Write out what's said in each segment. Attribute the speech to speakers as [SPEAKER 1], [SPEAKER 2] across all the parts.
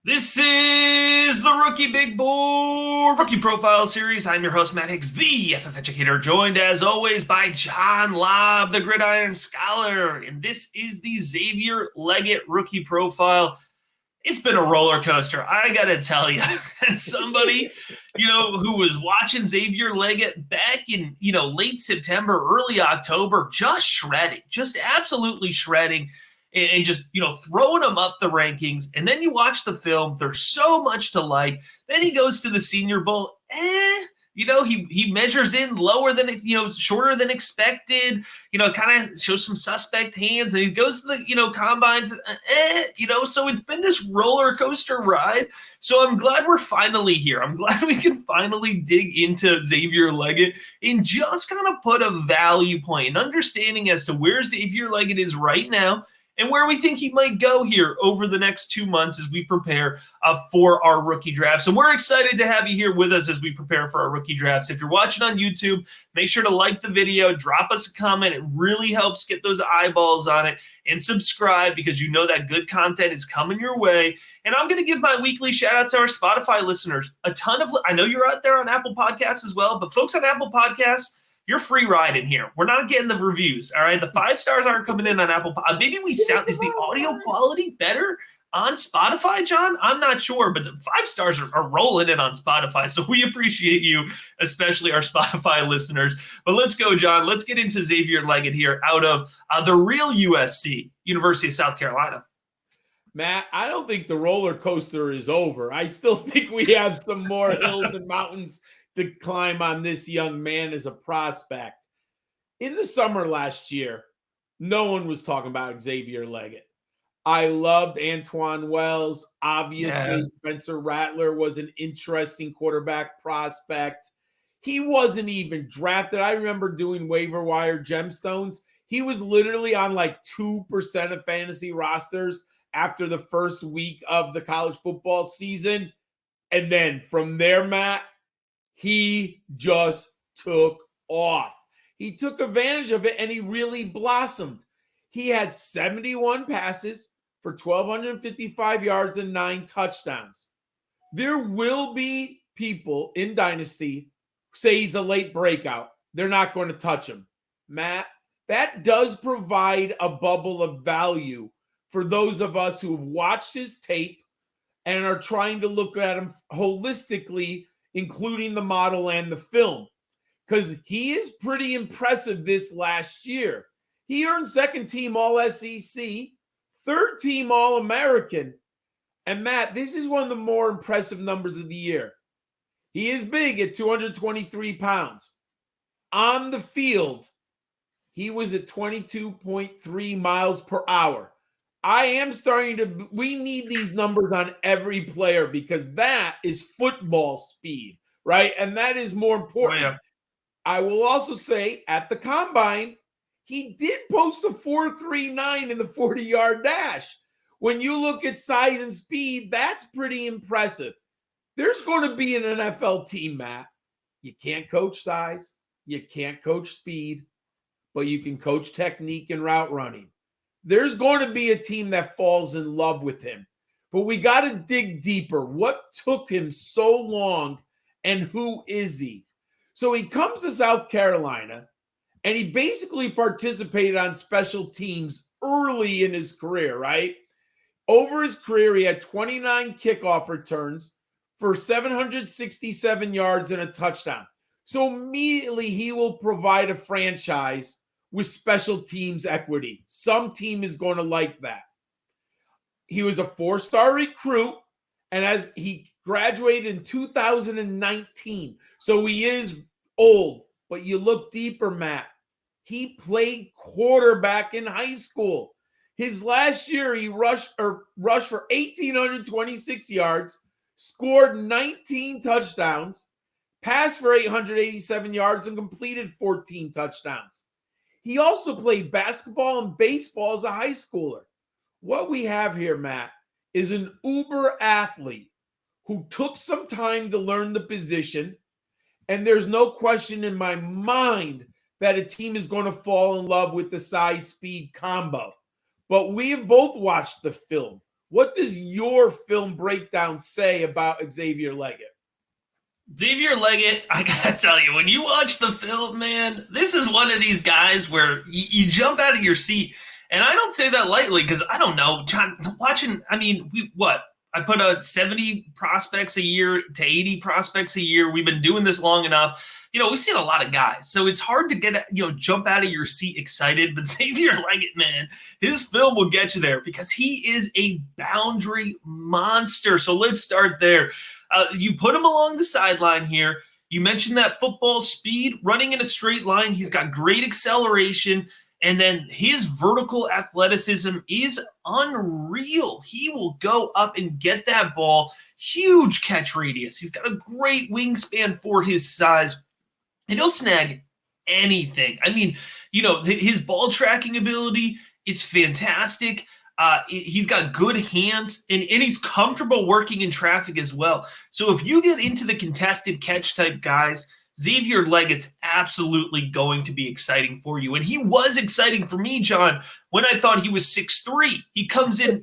[SPEAKER 1] This is the Rookie Big Board Rookie Profile Series. I'm your host, Matt Higgs, the FF Educator, joined as always by John Lobb, the Gridiron Scholar. And this is the Xavier Legette Rookie Profile. It's been a roller coaster. I got to tell you, as somebody, who was watching Xavier Legette back in, late September, early October, just shredding, just absolutely shredding and just, throwing them up the rankings. And then you watch the film. There's so much to like. Then he goes to the Senior Bowl. He measures in lower than, shorter than expected, kind of shows some suspect hands, and he goes to the, combines, so it's been this roller coaster ride. So I'm glad we're finally here. I'm glad we can finally dig into Xavier Legette and just kind of put a value point and understanding as to where Xavier Legette is right now and where we think he might go here over the next 2 months as we prepare for our rookie drafts. And we're excited to have you here with us as we prepare for our rookie drafts. If you're watching on YouTube, make sure to like the video, drop us a comment. It really helps get those eyeballs on it, and subscribe because you know that good content is coming your way. And I'm going to give my weekly shout out to our Spotify listeners. I know you're out there on Apple Podcasts as well, but folks on Apple Podcasts, you're free riding here. We're not getting the reviews, all right? The 5 stars aren't coming in on Apple. Maybe is the audio quality better on Spotify, John? I'm not sure, but the 5 stars are rolling in on Spotify, so we appreciate you, especially our Spotify listeners. But let's go, John. Let's get into Xavier Legette here out of the real USC, University of South Carolina.
[SPEAKER 2] Matt, I don't think the roller coaster is over. I still think we have some more hills and mountains to climb on this young man as a prospect. In the summer last year, no one was talking about Xavier Legette. I loved Antoine Wells. Obviously, Spencer Rattler was an interesting quarterback prospect. He wasn't even drafted. I remember doing waiver wire gemstones. He was literally on like 2% of fantasy rosters after the first week of the college football season. And then from there, Matt, he just took off. He took advantage of it, and he really blossomed. He had 71 passes for 1,255 yards and 9 touchdowns. There will be people in Dynasty who say he's a late breakout. They're not going to touch him. Matt, that does provide a bubble of value for those of us who have watched his tape and are trying to look at him holistically, including the model and the film, because he is pretty impressive this last year. He earned second-team All-SEC, third-team All-American. And, Matt, this is one of the more impressive numbers of the year. He is big at 223 pounds. On the field, he was at 22.3 miles per hour. I am we need these numbers on every player because that is football speed, right? And that is more important. Oh, yeah. I will also say at the combine, he did post a 4.39 in the 40-yard dash. When you look at size and speed, that's pretty impressive. There's going to be an NFL team, Matt. You can't coach size. You can't coach speed, but you can coach technique and route running. There's going to be a team that falls in love with him. But we got to dig deeper. What took him so long, and who is he? So he comes to South Carolina, and he basically participated on special teams early in his career, right? Over his career, he had 29 kickoff returns for 767 yards and a touchdown. So immediately he will provide a franchise with special teams equity. Some team is going to like that. He was a 4-star recruit, and as he graduated in 2019, so he is old, but you look deeper, Matt. He played quarterback in high school. His last year, he rushed for 1,826 yards, scored 19 touchdowns, passed for 887 yards, and completed 14 touchdowns. He also played basketball and baseball as a high schooler. What we have here, Matt, is an uber athlete who took some time to learn the position, and there's no question in my mind that a team is going to fall in love with the size-speed combo. But we have both watched the film. What does your film breakdown say about Xavier Legette?
[SPEAKER 1] Xavier Legette, I gotta tell you, when you watch the film, man, this is one of these guys where you jump out of your seat. And I don't say that lightly because I don't know, John, watching, I mean, I put out 70 prospects a year to 80 prospects a year. We've been doing this long enough. We've seen a lot of guys. So it's hard to get, jump out of your seat excited. But Xavier Legette, man, his film will get you there because he is a boundary monster. So let's start there. You put him along the sideline here. You mentioned that football speed, running in a straight line. He's got great acceleration. And then his vertical athleticism is unreal. He will go up and get that ball. Huge catch radius. He's got a great wingspan for his size. And he'll snag anything. I mean, his ball tracking ability, it's fantastic. He's got good hands, and he's comfortable working in traffic as well. So if you get into the contested catch type guys, Xavier Legette's absolutely going to be exciting for you. And he was exciting for me, John, when I thought he was 6'3". He comes in,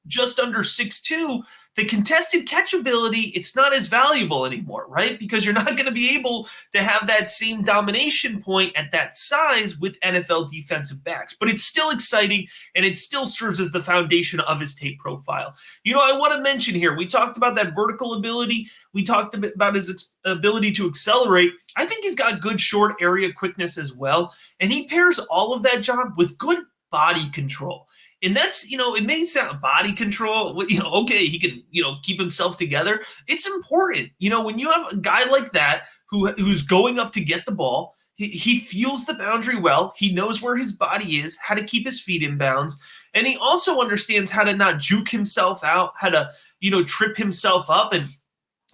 [SPEAKER 1] just under 6'2". The contested catch ability, it's not as valuable anymore, right? Because you're not going to be able to have that same domination point at that size with NFL defensive backs. But it's still exciting, and it still serves as the foundation of his tape profile. I want to mention here, we talked about that vertical ability. We talked about his ability to accelerate. I think he's got good short area quickness as well. And he pairs all of that, John, with good body control. And that's, it may sound body control, okay, he can, keep himself together. It's important. When you have a guy like that who's going up to get the ball, he feels the boundary well. He knows where his body is, how to keep his feet in bounds. And he also understands how to not juke himself out, how to, trip himself up. And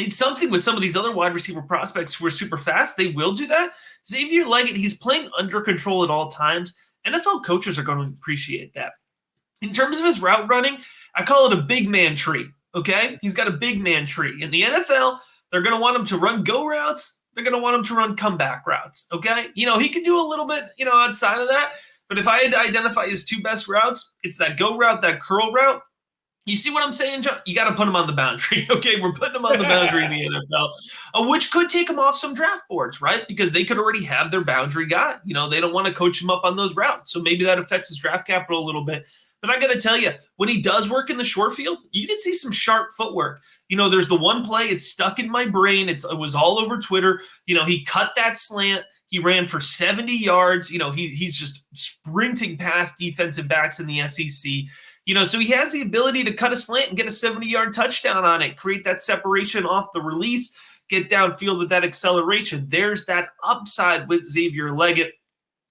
[SPEAKER 1] it's something with some of these other wide receiver prospects who are super fast. They will do that. Xavier Legette, he's playing under control at all times. NFL coaches are going to appreciate that. In terms of his route running, I call it a big man tree, okay? He's got a big man tree. In the NFL, they're going to want him to run go routes. They're going to want him to run comeback routes, okay? He can do a little bit, outside of that. But if I had to identify his two best routes, it's that go route, that curl route. You see what I'm saying, John? You got to put him on the boundary, okay? We're putting him on the boundary in the NFL, which could take him off some draft boards, right? Because they could already have their boundary guy. They don't want to coach him up on those routes. So maybe that affects his draft capital a little bit. But I got to tell you, when he does work in the short field, you can see some sharp footwork. There's the one play, it's stuck in my brain. It was all over Twitter. He cut that slant. He ran for 70 yards. He's just sprinting past defensive backs in the SEC. So he has the ability to cut a slant and get a 70-yard touchdown on it, create that separation off the release, get downfield with that acceleration. There's that upside with Xavier Legette.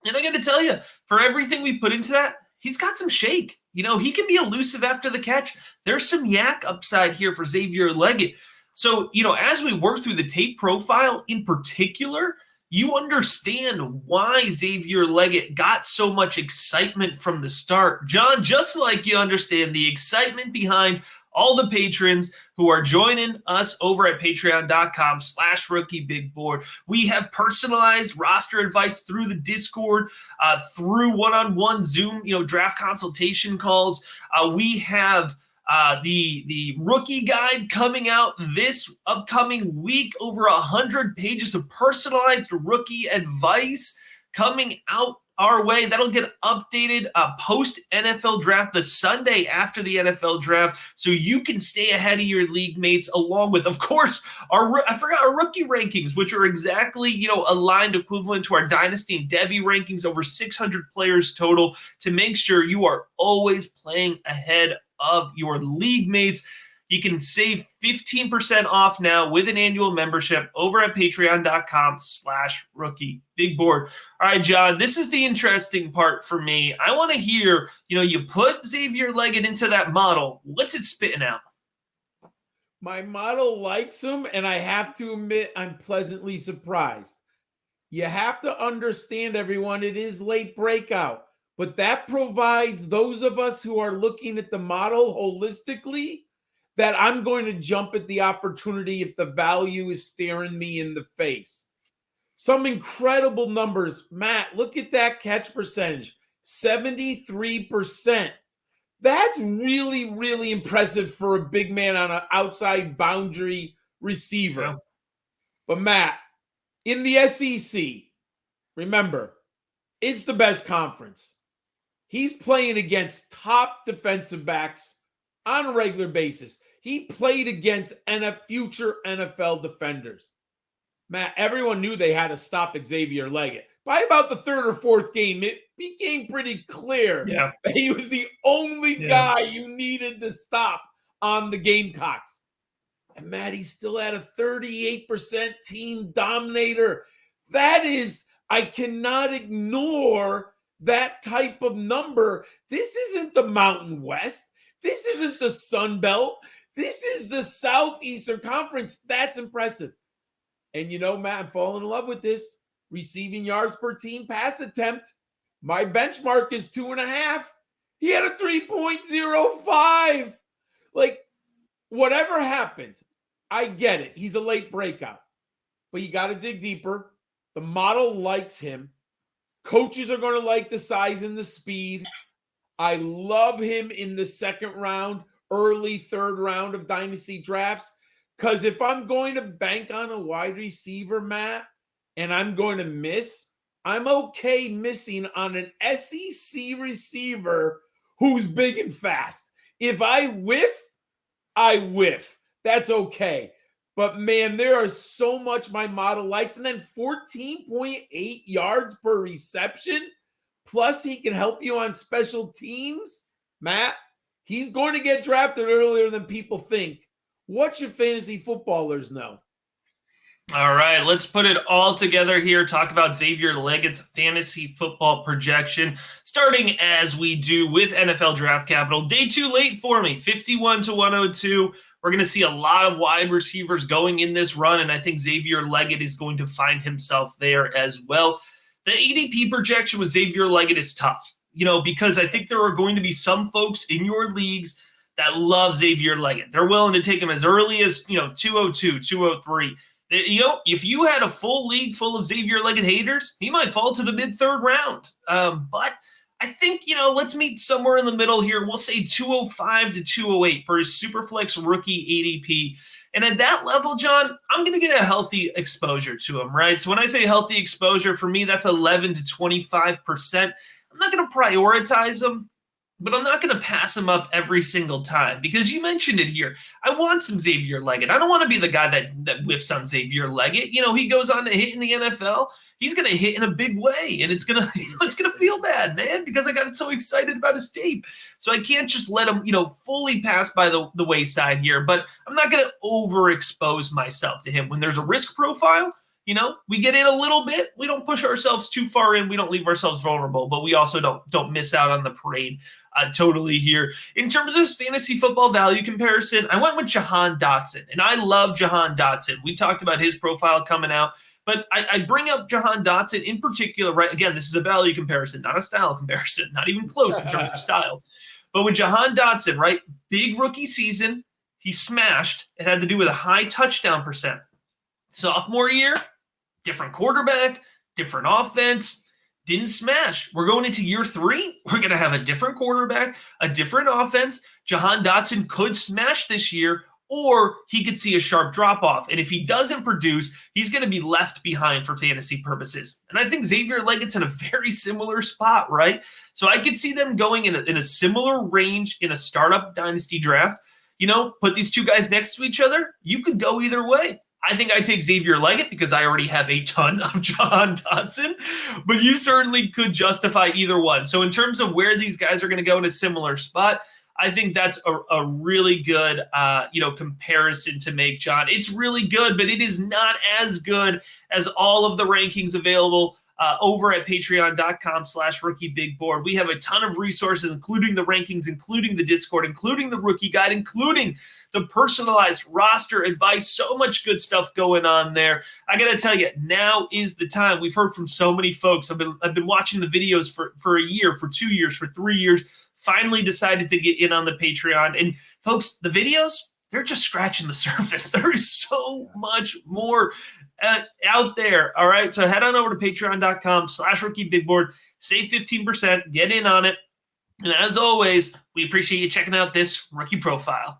[SPEAKER 1] And I got to tell you, for everything we put into that, he's got some shake. He can be elusive after the catch. There's some yak upside here for Xavier Legette. So, as we work through the tape profile in particular, you understand why Xavier Legette got so much excitement from the start. John, just like you understand the excitement behind all the patrons who are joining us over at patreon.com/rookiebigboard. We have personalized roster advice through the Discord, through one-on-one Zoom, draft consultation calls. We have the rookie guide coming out this upcoming week, over 100 pages of personalized rookie advice coming out our way. That'll get updated post NFL draft, the Sunday after the NFL draft, so you can stay ahead of your league mates, along with, of course, our rookie rankings, which are exactly, aligned, equivalent to our Dynasty and Devy rankings, over 600 players total, to make sure you are always playing ahead of your league mates. You can save 15% off now with an annual membership over at patreon.com/rookiebigboard. All right, John, this is the interesting part for me. I want to hear, you put Xavier Legette into that model. What's it spitting out?
[SPEAKER 2] My model likes him, and I have to admit I'm pleasantly surprised. You have to understand, everyone, it is late breakout, but that provides those of us who are looking at the model holistically that I'm going to jump at the opportunity if the value is staring me in the face. Some incredible numbers. Matt, look at that catch percentage, 73%. That's really, really impressive for a big man on an outside boundary receiver.
[SPEAKER 1] Yeah.
[SPEAKER 2] But Matt, in the SEC, remember, it's the best conference. He's playing against top defensive backs on a regular basis. He played against future NFL defenders. Matt, everyone knew they had to stop Xavier Legette. By about the third or fourth game, it became pretty clear that he was the only guy you needed to stop on the Gamecocks. And Matt, he still had a 38% team dominator. That is, I cannot ignore that type of number. This isn't the Mountain West. This isn't the Sun Belt. This is the Southeastern Conference. That's impressive. And you know, Matt, I'm falling in love with this. Receiving yards per team pass attempt. My benchmark is 2.5. He had a 3.05. Like, whatever happened, I get it. He's a late breakout. But you got to dig deeper. The model likes him. Coaches are going to like the size and the speed. I love him in the second round, early third round of dynasty drafts. Because if I'm going to bank on a wide receiver, Matt, and I'm going to miss, I'm okay missing on an SEC receiver who's big and fast. If I whiff, I whiff. That's okay. But, man, there are so much my model likes. And then 14.8 yards per reception, plus he can help you on special teams. Matt, he's going to get drafted earlier than people think. What should fantasy footballers know?
[SPEAKER 1] All right, let's put it all together here. Talk about Xavier Legette's fantasy football projection, starting as we do with NFL Draft Capital. Day too late for me, 51 to 102. We're going to see a lot of wide receivers going in this run, and I think Xavier Legette is going to find himself there as well. The ADP projection with Xavier Legette is tough, because I think there are going to be some folks in your leagues that love Xavier Legette. They're willing to take him as early as, 202, 203. If you had a full league full of Xavier Legette haters, he might fall to the mid-third round. But I think, let's meet somewhere in the middle here. We'll say 205 to 208 for his Superflex rookie ADP. And at that level, John, I'm going to get a healthy exposure to him, right? So when I say healthy exposure, for me, that's 11 to 25%. I'm not going to prioritize him, but I'm not going to pass him up every single time because you mentioned it here. I want some Xavier Legette. I don't want to be the guy that whiffs on Xavier Legette. He goes on to hit in the NFL. He's going to hit in a big way, and it's going to feel bad, man, because I got so excited about his tape. So I can't just let him, fully pass by the wayside here, but I'm not going to overexpose myself to him. When there's a risk profile, we get in a little bit. We don't push ourselves too far in. We don't leave ourselves vulnerable, but we also don't miss out on the parade totally here. In terms of his fantasy football value comparison, I went with Jahan Dotson, and I love Jahan Dotson. We talked about his profile coming out, but I bring up Jahan Dotson in particular, right? Again, this is a value comparison, not a style comparison, not even close in terms of style. But with Jahan Dotson, right, big rookie season, he smashed. It had to do with a high touchdown percent. Sophomore year, different quarterback, different offense, didn't smash. We're going into year 3. We're going to have a different quarterback, a different offense. Jahan Dotson could smash this year, or he could see a sharp drop-off. And if he doesn't produce, he's going to be left behind for fantasy purposes. And I think Xavier Legette's in a very similar spot, right? So I could see them going in a similar range in a startup dynasty draft. Put these two guys next to each other. You could go either way. I think I take Xavier Legette because I already have a ton of Jahan Dotson, but you certainly could justify either one. So in terms of where these guys are going to go in a similar spot, I think that's a really good, comparison to make, John. It's really good, but it is not as good as all of the rankings available over at patreon.com/rookiebigboard. We have a ton of resources, including the rankings, including the Discord, including the rookie guide, including the personalized roster advice. So much good stuff going on there. I got to tell you, now is the time. We've heard from so many folks. I've been watching the videos for a year, for 2 years, for 3 years. Finally decided to get in on the Patreon. And folks, the videos, they're just scratching the surface. There is so much more out there. All right. So head on over to patreon.com/rookiebigboard, save 15%, get in on it. And as always, We appreciate you checking out this rookie profile.